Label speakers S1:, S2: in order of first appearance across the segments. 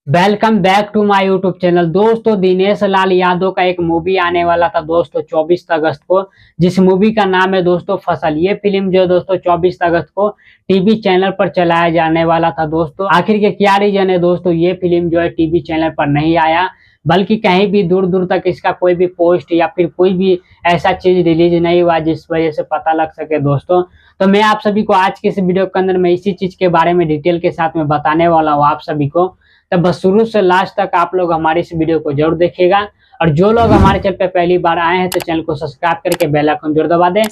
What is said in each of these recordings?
S1: Welcome back to my YouTube channel. दोस्तों, दिनेश लाल यादव का एक मूवी आने वाला था दोस्तों 24 अगस्त को, जिस मूवी का नाम है दोस्तों फसल। ये फिल्म जो है दोस्तों 24 अगस्त को टीवी चैनल पर चलाया जाने वाला था दोस्तों। आखिर के क्या रीजन है दोस्तों, ये फिल्म जो है टीवी चैनल पर नहीं आया, बल्कि कहीं भी दूर दूर तक इसका कोई भी पोस्ट या फिर कोई भी ऐसा चीज रिलीज नहीं हुआ जिस वजह से पता लग सके दोस्तों। तो मैं आप सभी को आज के इस वीडियो के अंदर मैं इसी चीज के बारे में डिटेल के साथ में बताने वाला हूँ आप सभी को। तो बस शुरू से लास्ट तक आप लोग हमारे इस वीडियो को जरूर देखिएगा, और जो लोग हमारे चैनल पे पहली बार आए हैं तो चैनल को सब्सक्राइब करके बेल आइकन जरूर दबा दें,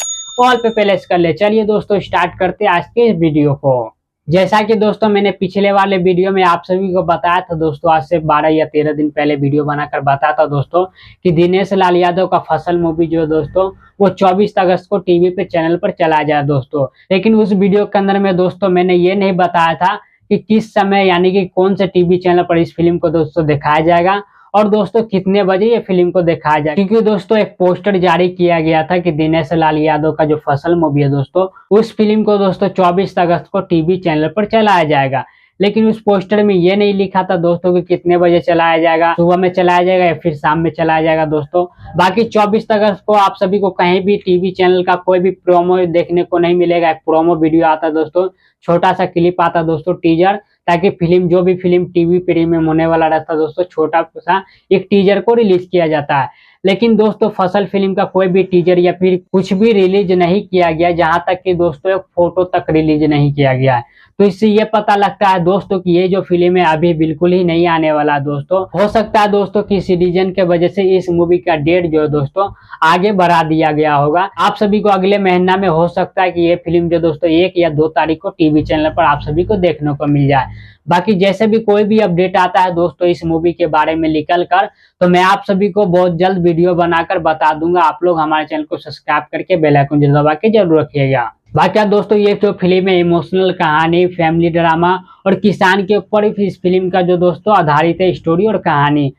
S1: ऑल पे पहले कर ले। चलिए दोस्तों, स्टार्ट करते हैं आज के इस वीडियो को। जैसा कि दोस्तों मैंने पिछले वाले वीडियो में आप सभी को बताया था दोस्तों, आज से 12 या 13 दिन पहले वीडियो बनाकर बताया था दोस्तों कि दिनेश लाल यादव का फसल मूवी जो है दोस्तों वो 24 अगस्त को टीवी पे चैनल पर चला जाए दोस्तों। लेकिन उस वीडियो के अंदर में दोस्तों मैंने ये नहीं बताया था कि किस समय यानी कि कौन से टीवी चैनल पर इस फिल्म को दोस्तों दिखाया जाएगा और दोस्तों कितने बजे ये फिल्म को दिखाया जाएगा। क्योंकि दोस्तों एक पोस्टर जारी किया गया था कि दिनेश लाल यादव का जो फसल मूवी है दोस्तों उस फिल्म को दोस्तों 24 अगस्त को टीवी चैनल पर चलाया जाएगा। लेकिन उस पोस्टर में ये नहीं लिखा था दोस्तों कि कितने बजे चलाया जाएगा, सुबह में चलाया जाएगा या फिर शाम में चलाया जाएगा दोस्तों। बाकी 24 अगस्त को आप सभी को कहीं भी टीवी चैनल का कोई भी प्रोमो देखने को नहीं मिलेगा। एक प्रोमो वीडियो आता है दोस्तों, छोटा सा क्लिप आता दोस्तों, टीजर, ताकि फिल्म जो भी फिल्म टीवी प्रीमियम होने वाला रहता है दोस्तों छोटा सा एक टीजर को रिलीज किया जाता है। लेकिन दोस्तों फसल फिल्म का कोई भी टीजर या फिर कुछ भी रिलीज नहीं किया गया, जहां तक कि दोस्तों एक फोटो तक रिलीज नहीं किया गया है। तो इससे ये पता लगता है दोस्तों कि ये जो फिल्म है अभी बिल्कुल ही नहीं आने वाला दोस्तों। हो सकता है दोस्तों कि इस रीजन के वजह से इस मूवी का डेट जो है दोस्तों आगे बढ़ा दिया गया होगा। आप सभी को अगले महीना में हो सकता है कि ये फिल्म जो दोस्तों 1 या 2 तारीख को टीवी चैनल पर आप सभी को देखने को मिल जाए। बाकी जैसे भी कोई भी अपडेट आता है दोस्तों इस मूवी के बारे में निकल कर, तो मैं आप सभी को बहुत जल्द वीडियो बनाकर बता दूंगा। आप लोग हमारे चैनल को सब्सक्राइब करके बेल आइकन जरूर दबा के जरूर रखिएगा। बाकी दोस्तों ये जो फिल्म है इमोशनल कहानी, फैमिली ड्रामा और किसान के ऊपर इस फिल्म का जो दोस्तों आधारित है स्टोरी और कहानी।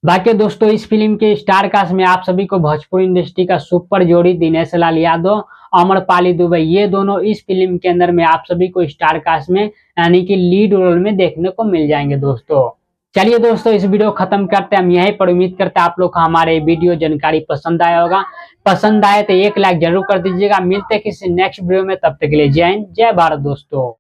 S1: बाकी दोस्तों इस फिल्म के स्टार कास्ट में आप सभी को भोजपुरी इंडस्ट्री का सुपर जोड़ी दिनेश लाल यादव, अमरपाली दुबे, ये दोनों इस फिल्म के अंदर में आप सभी को स्टार कास्ट में यानी कि लीड रोल में देखने को मिल जाएंगे दोस्तों। चलिए दोस्तों इस वीडियो खत्म करते हैं हम यहीं पर। उम्मीद करते हैं आप लोग को हमारे वीडियो जानकारी पसंद आया होगा। पसंद आए तो एक लाइक जरूर कर दीजिएगा। मिलते हैं किसी नेक्स्ट वीडियो में, तब तक के लिए जय हिंद, जय भारत दोस्तों।